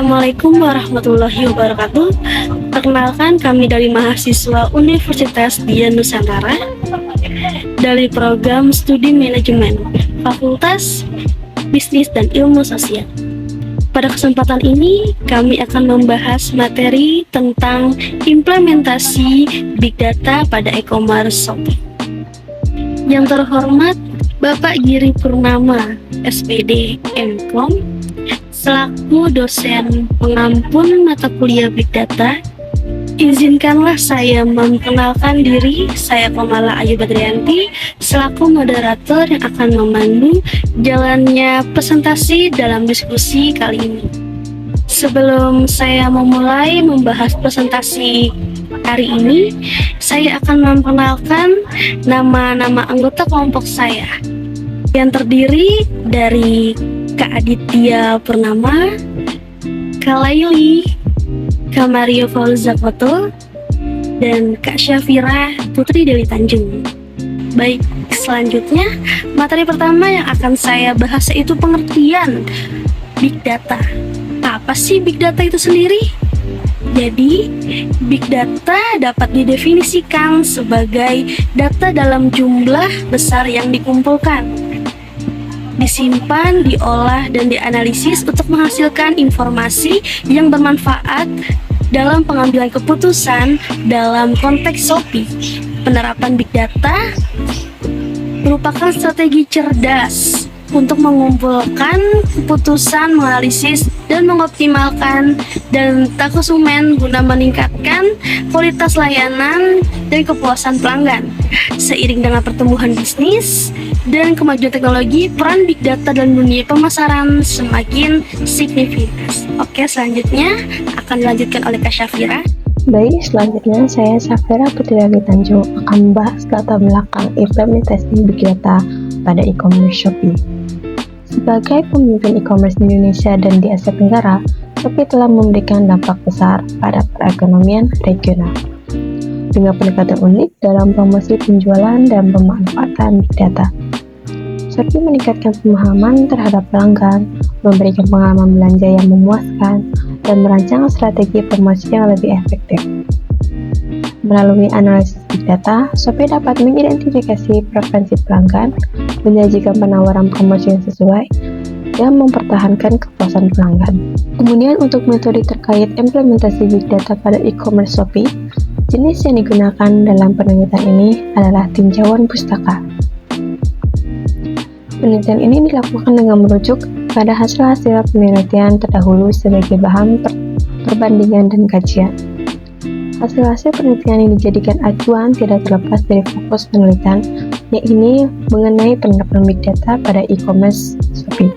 Assalamualaikum warahmatullahi wabarakatuh. Perkenalkan, kami dari mahasiswa Universitas Dian Nusantara dari program Studi Manajemen Fakultas Bisnis dan Ilmu Sosial. Pada kesempatan ini, kami akan membahas materi tentang implementasi Big Data pada e-commerce Shopee. Yang terhormat Bapak Giri Purnama, SPD MKOM, selaku dosen pengampun mata kuliah Big Data, izinkanlah saya memperkenalkan diri. Saya Komala Ayu Badrianti, selaku moderator yang akan memandu jalannya presentasi dalam diskusi kali ini. Sebelum saya memulai membahas presentasi hari ini, saya akan memperkenalkan nama-nama anggota kelompok saya yang terdiri dari Kak Aditya Purnama, Kak Laili, Kak Mario Fauzakoto, dan Kak Syafira Putri Deli Tanjung. Baik, selanjutnya materi pertama yang akan saya bahas yaitu pengertian Big Data. Apa sih Big Data itu sendiri? Jadi, Big Data dapat didefinisikan sebagai data dalam jumlah besar yang dikumpulkan, disimpan, diolah, dan dianalisis untuk menghasilkan informasi yang bermanfaat dalam pengambilan keputusan dalam konteks Shopee. Penerapan Big Data merupakan strategi cerdas untuk mengumpulkan keputusan, menganalisis, dan mengoptimalkan data konsumen guna meningkatkan kualitas layanan dan kepuasan pelanggan. Seiring dengan pertumbuhan bisnis dan kemajuan teknologi, peran Big Data dalam dunia pemasaran semakin signifikan. Oke, selanjutnya akan dilanjutkan oleh Kak Syafira. Baik, selanjutnya saya Syafira Putri Deli Tanjung akan membahas latar belakang implementasi Big Data pada e-commerce Shopee. Sebagai pemimpin e-commerce di Indonesia dan di Asia Tenggara, Shopee telah memberikan dampak besar pada perekonomian regional. Dengan pendekatan unik dalam promosi penjualan dan pemanfaatan Big Data, Shopee meningkatkan pemahaman terhadap pelanggan, memberikan pengalaman belanja yang memuaskan, dan merancang strategi promosi yang lebih efektif. Melalui analisis Big Data, Shopee dapat mengidentifikasi preferensi pelanggan, menyajikan penawaran promosi yang sesuai, dan mempertahankan kepuasan pelanggan. Kemudian untuk metode terkait implementasi Big Data pada e-commerce Shopee, jenis yang digunakan dalam penelitian ini adalah tinjauan pustaka. Penelitian ini dilakukan dengan merujuk pada hasil-hasil penelitian terdahulu sebagai bahan perbandingan dan kajian. Hasil-hasil penelitian ini dijadikan acuan tidak terlepas dari fokus penelitian, yaitu mengenai penerapan Big Data pada e-commerce Shopee.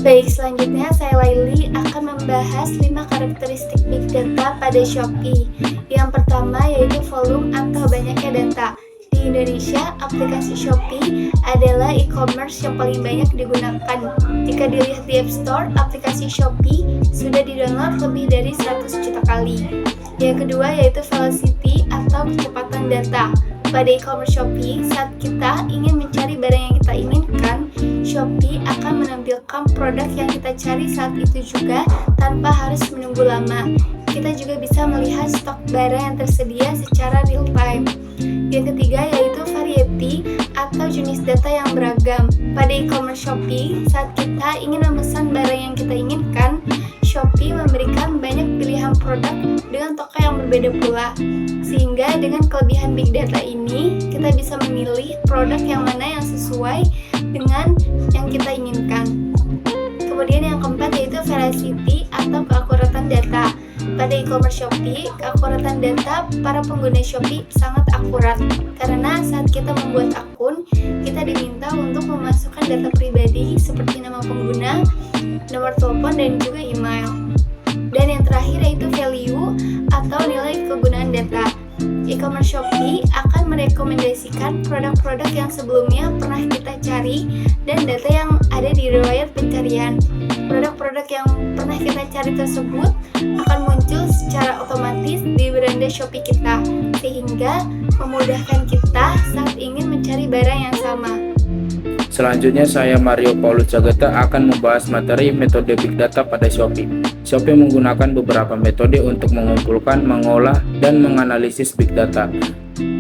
Baik, selanjutnya saya Laili akan membahas 5 karakteristik Big Data pada Shopee. Yang pertama yaitu volume atau banyaknya data. Di Indonesia, aplikasi Shopee adalah e-commerce yang paling banyak digunakan. Jika dilihat di App Store, aplikasi Shopee sudah di-download lebih dari 100 juta kali. Yang kedua yaitu velocity atau kecepatan data. Pada e-commerce Shopee, saat kita ingin mencari barang yang kita inginkan, Shopee akan menampilkan produk yang kita cari saat itu juga tanpa harus menunggu lama. Kita juga bisa melihat stok barang yang tersedia secara real time. Yang ketiga yaitu variety atau jenis data yang beragam. Pada e-commerce Shopee, saat kita ingin memesan barang yang kita inginkan, Shopee memberikan banyak pilihan produk dengan toko yang berbeda pula. Sehingga dengan kelebihan Big Data ini, kita bisa memilih produk yang mana yang sesuai dengan yang kita inginkan. Kemudian yang keempat yaitu veracity atau keakuratan data. Pada e-commerce Shopee, keakuratan data para pengguna Shopee sangat akurat karena saat kita membuat akun, kita diminta untuk memasukkan data pribadi seperti nama pengguna, nomor telepon, dan juga email. Dan yang terakhir yaitu value atau nilai kegunaan data. E-commerce Shopee akan merekomendasikan produk-produk yang sebelumnya pernah kita cari dan data yang ada di riwayat pencarian. Produk-produk yang pernah kita cari tersebut akan muncul secara otomatis di beranda Shopee kita, sehingga memudahkan kita saat ingin mencari barang yang sama. Selanjutnya saya Mario Paulus Jagata akan membahas materi metode Big Data pada Shopee. Shopee menggunakan beberapa metode untuk mengumpulkan, mengolah, dan menganalisis Big Data.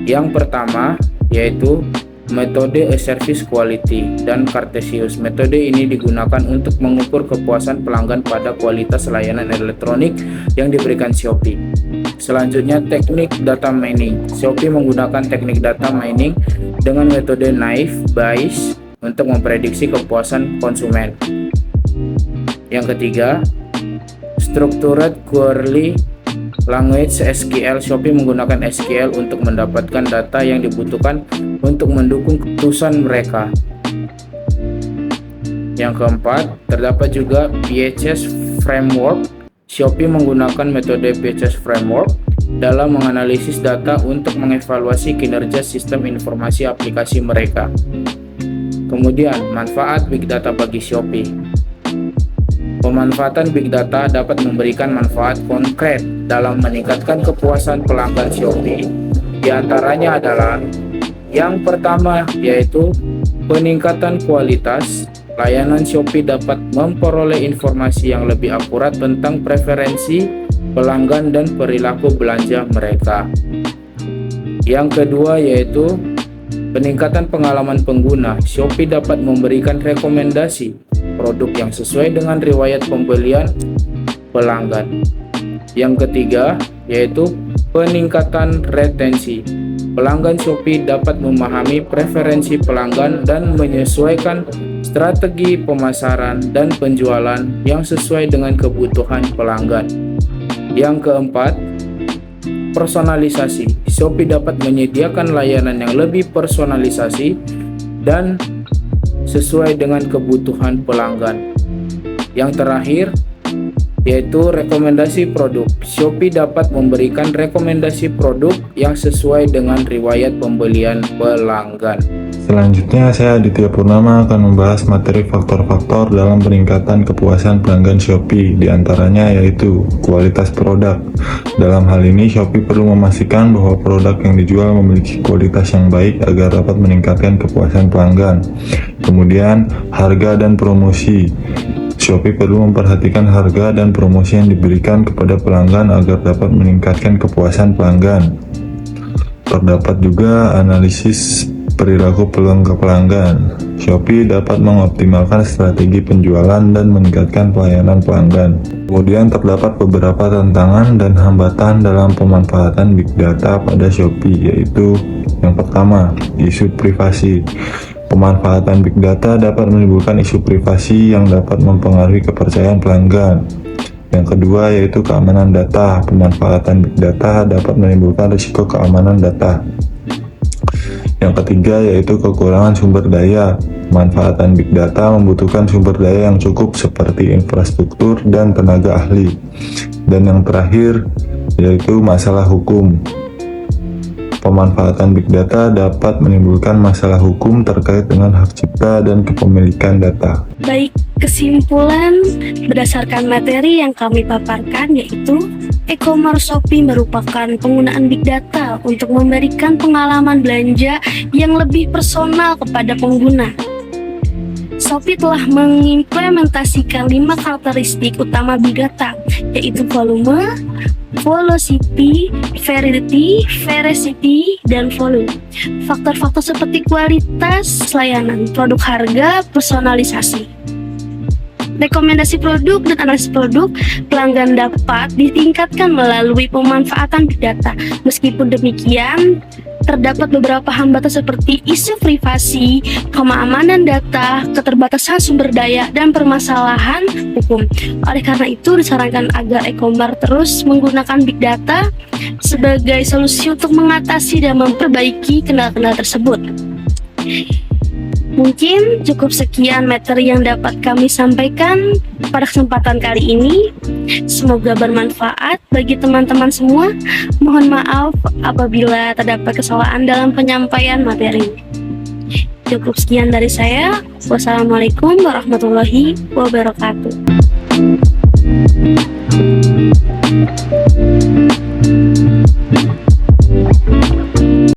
Yang pertama yaitu metode Service Quality dan Cartesius. Metode ini digunakan untuk mengukur kepuasan pelanggan pada kualitas layanan elektronik yang diberikan Shopee. Selanjutnya teknik data mining. Shopee menggunakan teknik data mining dengan metode naive Bayes untuk memprediksi kepuasan konsumen. Yang ketiga, Structured Query Language SQL. Shopee menggunakan SQL untuk mendapatkan data yang dibutuhkan untuk mendukung keputusan mereka. Yang keempat, terdapat juga PHS Framework. Shopee menggunakan metode PHS Framework dalam menganalisis data untuk mengevaluasi kinerja sistem informasi aplikasi mereka. Kemudian, manfaat Big Data bagi Shopee. Pemanfaatan Big Data dapat memberikan manfaat konkret dalam meningkatkan kepuasan pelanggan Shopee. Di antaranya adalah yang pertama yaitu peningkatan kualitas. Layanan Shopee dapat memperoleh informasi yang lebih akurat tentang preferensi pelanggan dan perilaku belanja mereka. Yang kedua yaitu peningkatan pengalaman pengguna. Shopee dapat memberikan rekomendasi produk yang sesuai dengan riwayat pembelian pelanggan. Yang ketiga yaitu peningkatan retensi. Pelanggan Shopee dapat memahami preferensi pelanggan dan menyesuaikan strategi pemasaran dan penjualan yang sesuai dengan kebutuhan pelanggan. Yang keempat, personalisasi. Shopee dapat menyediakan layanan yang lebih personalisasi dan sesuai dengan kebutuhan pelanggan. Yang terakhir yaitu rekomendasi produk. Shopee dapat memberikan rekomendasi produk yang sesuai dengan riwayat pembelian pelanggan. Selanjutnya, saya Aditya Purnama akan membahas materi faktor-faktor dalam peningkatan kepuasan pelanggan Shopee, diantaranya yaitu kualitas produk. Dalam hal ini, Shopee perlu memastikan bahwa produk yang dijual memiliki kualitas yang baik agar dapat meningkatkan kepuasan pelanggan. Kemudian, harga dan promosi. Shopee perlu memperhatikan harga dan promosi yang diberikan kepada pelanggan agar dapat meningkatkan kepuasan pelanggan. Terdapat juga analisis perilaku pelanggan. Shopee dapat mengoptimalkan strategi penjualan dan meningkatkan pelayanan pelanggan. Kemudian terdapat beberapa tantangan dan hambatan dalam pemanfaatan Big Data pada Shopee, yaitu yang pertama, isu privasi. Pemanfaatan Big Data dapat menimbulkan isu privasi yang dapat mempengaruhi kepercayaan pelanggan. Yang kedua yaitu keamanan data. Pemanfaatan Big Data dapat menimbulkan risiko keamanan data. Yang ketiga yaitu kekurangan sumber daya. Pemanfaatan Big Data membutuhkan sumber daya yang cukup seperti infrastruktur dan tenaga ahli. Dan yang terakhir yaitu masalah hukum. Pemanfaatan Big Data dapat menimbulkan masalah hukum terkait dengan hak cipta dan kepemilikan data. Baik, kesimpulan berdasarkan materi yang kami paparkan yaitu e-commerce Shopee merupakan penggunaan Big Data untuk memberikan pengalaman belanja yang lebih personal kepada pengguna. Shopee telah mengimplementasikan 5 karakteristik utama Big Data, yaitu volume, velocity, veracity, dan volume. Faktor-faktor seperti kualitas layanan, produk harga, personalisasi. Rekomendasi produk dan analisis produk pelanggan dapat ditingkatkan melalui pemanfaatan Big Data. Meskipun demikian, terdapat beberapa hambatan seperti isu privasi, keamanan data, keterbatasan sumber daya, dan permasalahan hukum. Oleh karena itu, disarankan agar e-commerce terus menggunakan Big Data sebagai solusi untuk mengatasi dan memperbaiki kendala-kendala tersebut. Mungkin cukup sekian materi yang dapat kami sampaikan pada kesempatan kali ini. Semoga bermanfaat bagi teman-teman semua. Mohon maaf apabila terdapat kesalahan dalam penyampaian materi. Cukup sekian dari saya. Wassalamualaikum warahmatullahi wabarakatuh.